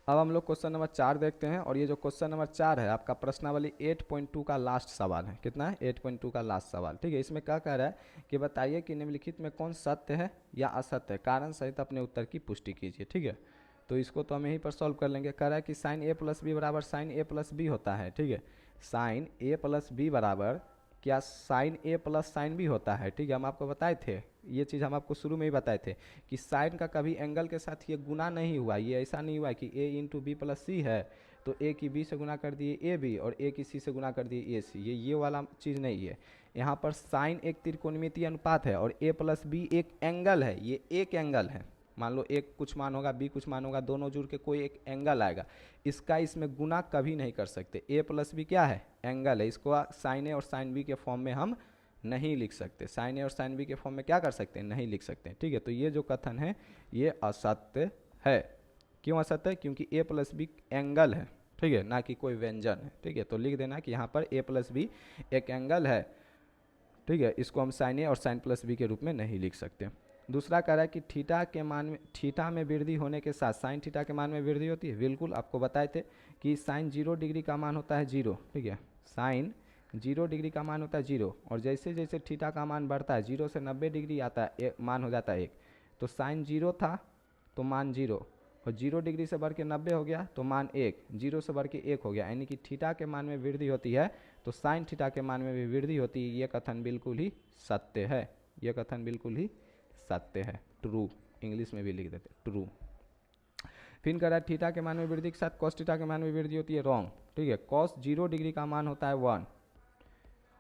अब हम लोग क्वेश्चन नंबर 4 देखते हैं, और ये जो क्वेश्चन नंबर 4 है आपका प्रश्नावली 8.2 का लास्ट सवाल है। कितना है? 8.2 का लास्ट सवाल। ठीक है, इसमें क्या कह रहा है कि बताइए कि निम्नलिखित में कौन सत्य है या असत्य है, कारण सहित अपने उत्तर की पुष्टि कीजिए। ठीक है, तो इसको तो हम यहीं पर सॉल्व कर लेंगे। कह रहा है कि साइन ए प्लस बी बराबर साइन ए प्लस बी होता है। ठीक है, साइन ए प्लस बी बराबर क्या साइन ए प्लस साइन बी होता है। ठीक है, हम आपको बताए थे, ये चीज़ हम आपको शुरू में ही बताए थे कि साइन का कभी एंगल के साथ ये गुना नहीं हुआ। ये ऐसा नहीं हुआ कि ए इंटू बी प्लस सी है तो ए की बी से गुना कर दिए ए बी और ए की सी से गुना कर दिए ए सी। ये वाला चीज़ नहीं है। यहाँ पर साइन एक त्रिकोणमितीय अनुपात है और ए प्लस बी एक एंगल है। ये एक एंगल है, मान लो एक कुछ मान होगा बी कुछ मान होगा, दोनों जुड़ के कोई एक एंगल आएगा। इसका इसमें गुना कभी नहीं कर सकते। ए प्लस बी क्या है? एंगल है। इसको साइन ए और साइन बी के फॉर्म में हम नहीं लिख सकते। साइन ए और साइन बी के फॉर्म में क्या कर सकते हैं? नहीं लिख सकते। ठीक है, तो ये जो कथन है ये असत्य है। क्यों असत्य है? क्योंकि ए प्लस बी एंगल है। ठीक है, ना कि कोई व्यंजन है। ठीक है, तो लिख देना कि यहाँ पर ए प्लस बी एक एंगल है। ठीक है, इसको हम साइन ए और साइन प्लस बी के रूप में नहीं लिख सकते। दूसरा कह रहा है कि थीटा के मान में, थीटा में वृद्धि होने के साथ साइन थीटा के मान में वृद्धि होती है। बिल्कुल, आपको बताए थे कि साइन 0 डिग्री का मान होता है 0। ठीक है, साइन 0 डिग्री का मान होता है 0, और जैसे जैसे थीटा का मान बढ़ता है 0 से 90 डिग्री आता है मान हो जाता है 1। तो साइन 0 था तो मान 0, और 0 डिग्री से बढ़ के 90 हो गया तो मान 1, 0 से बढ़ के 1 हो गया। यानी कि थीटा के मान में वृद्धि होती है तो साइन थीटा के मान में भी वृद्धि होती है। ये कथन बिल्कुल ही सत्य है। यह कथन बिल्कुल ही सत्य है, ट्रू। इंग्लिश में भी लिख देते ट्रू। फिर कह रहा है थीटा के मान में वृद्धि के साथ कॉस थीटा के मान में वृद्धि होती है। रॉन्ग। ठीक है, कॉस 0 डिग्री का मान होता है 1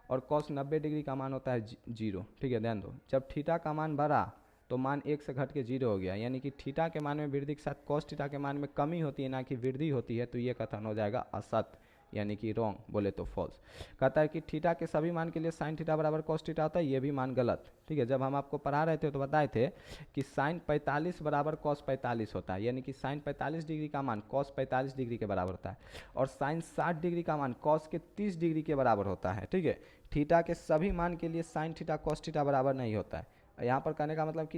और कॉस 90 डिग्री का मान होता है 0। ठीक है, ध्यान दो, जब थीटा का मान बढ़ा तो मान 1 से घट के 0 हो गया। यानी कि थीटा के मान में वृद्धि के साथ कॉस थीटा के मान में कमी होती है, ना कि वृद्धि होती है। तो ये कथन हो जाएगा असत्य, यानी कि रॉन्ग, बोले तो फॉल्स। कहता है कि थीटा के सभी मान के लिए साइन थीटा बराबर कॉस थीटा होता है। ये भी मान गलत। ठीक है, जब हम आपको पढ़ा रहे थे तो बताए थे कि साइन 45 बराबर कॉस 45 होता है। यानी कि साइन 45 डिग्री का मान कॉस 45 डिग्री के बराबर होता है, और साइन 60 डिग्री का मान कॉस के 30 डिग्री के बराबर होता है। ठीक है, थीटा के सभी मान के लिए साइन थीटा कॉस थीटा बराबर नहीं होता है। यहाँ पर कहने का मतलब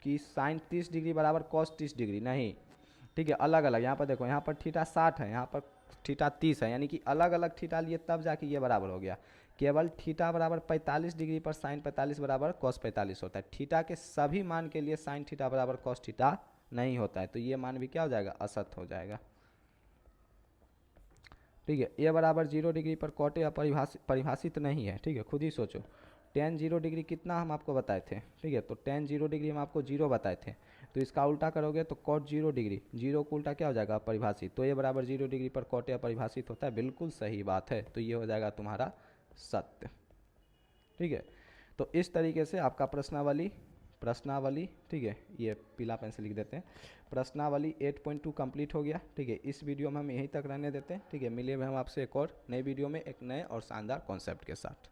कि साइन 30 डिग्री बराबर कॉस 30 डिग्री नहीं। ठीक है, अलग अलग। यहाँ पर देखो, यहाँ पर थीटा 60 है, यहाँ पर थीटा 30 है, यानी कि अलग अलग थीटा लिए तब जाके ये बराबर हो गया। केवल थीटा बराबर 45 डिग्री पर साइन 45 बराबर कॉस 45 होता है। थीटा के सभी मान के लिए साइन थीटा बराबर कॉस थीटा नहीं होता है। तो ये मान भी क्या हो जाएगा? असत्य हो जाएगा। ठीक है, ए बराबर 0 डिग्री पर कॉट या परिभाषित नहीं है। ठीक है, खुद ही सोचो। टेन 0 डिग्री कितना हम आपको बताए थे? ठीक है, तो टेन 0 डिग्री हम आपको 0 बताए थे, तो इसका उल्टा करोगे तो कॉट 0 डिग्री, 0 को उल्टा क्या हो जाएगा? परिभाषित। तो ए बराबर 0 डिग्री पर कॉट या परिभाषित होता है। बिल्कुल सही बात है, तो ये हो जाएगा तुम्हारा सत्य। ठीक है, तो इस तरीके से आपका प्रश्नावली ठीक है, ये पीला पेन से लिख देते हैं, प्रश्नावली 8.2 कंप्लीट हो गया। ठीक है, इस वीडियो में हम यहीं तक रहने देते हैं। ठीक है, मिले हम आपसे एक और नई वीडियो में एक नए और शानदार कॉन्सेप्ट के साथ।